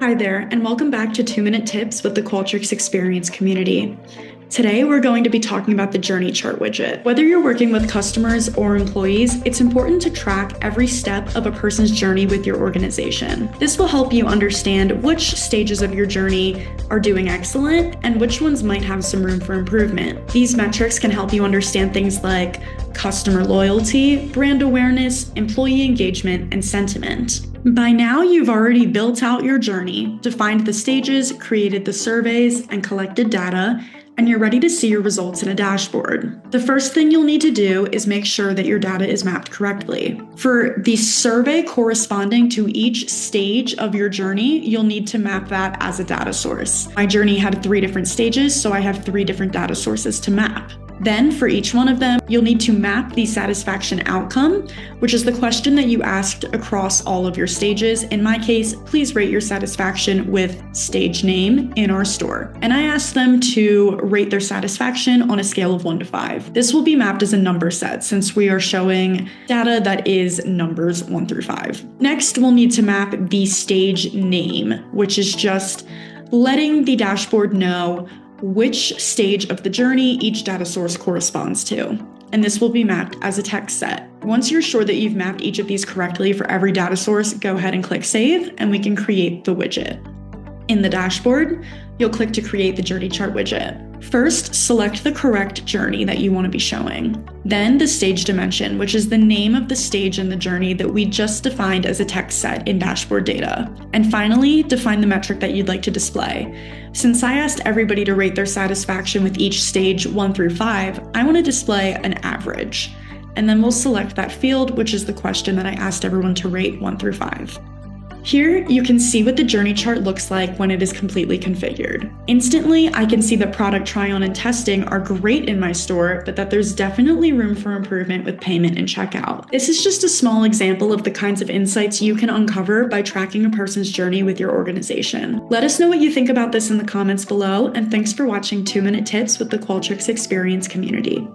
Hi there, and welcome back to 2-Minute Tips with the Qualtrics Experience community. Today, we're going to be talking about the journey chart widget. Whether you're working with customers or employees, it's important to track every step of a person's journey with your organization. This will help you understand which stages of your journey are doing excellent and which ones might have some room for improvement. These metrics can help you understand things like customer loyalty, brand awareness, employee engagement, and sentiment. By now, you've already built out your journey, defined the stages, created the surveys, and collected data, and you're ready to see your results in a dashboard. The first thing you'll need to do is make sure that your data is mapped correctly. For the survey corresponding to each stage of your journey, you'll need to map that as a data source. My journey had 3 different stages, so I have 3 different data sources to map. Then, for each one of them, you'll need to map the satisfaction outcome, which is the question that you asked across all of your stages. In my case, please rate your satisfaction with stage name in our store. And I asked them to rate their satisfaction on a scale of 1 to 5. This will be mapped as a number set since we are showing data that is numbers 1 through 5. Next, we'll need to map the stage name, which is just letting the dashboard know which stage of the journey each data source corresponds to. And this will be mapped as a text set. Once you're sure that you've mapped each of these correctly for every data source, go ahead and click Save, and we can create the widget. In the dashboard, you'll click to create the journey chart widget. First, select the correct journey that you want to be showing. Then the stage dimension, which is the name of the stage in the journey that we just defined as a text set in dashboard data. And finally, define the metric that you'd like to display. Since I asked everybody to rate their satisfaction with each stage 1 through 5, I want to display an average. And then we'll select that field, which is the question that I asked everyone to rate 1 through 5. Here, you can see what the journey chart looks like when it is completely configured. Instantly, I can see that product try-on and testing are great in my store, but that there's definitely room for improvement with payment and checkout. This is just a small example of the kinds of insights you can uncover by tracking a person's journey with your organization. Let us know what you think about this in the comments below, and thanks for watching 2-Minute Tips with the Qualtrics Experience community.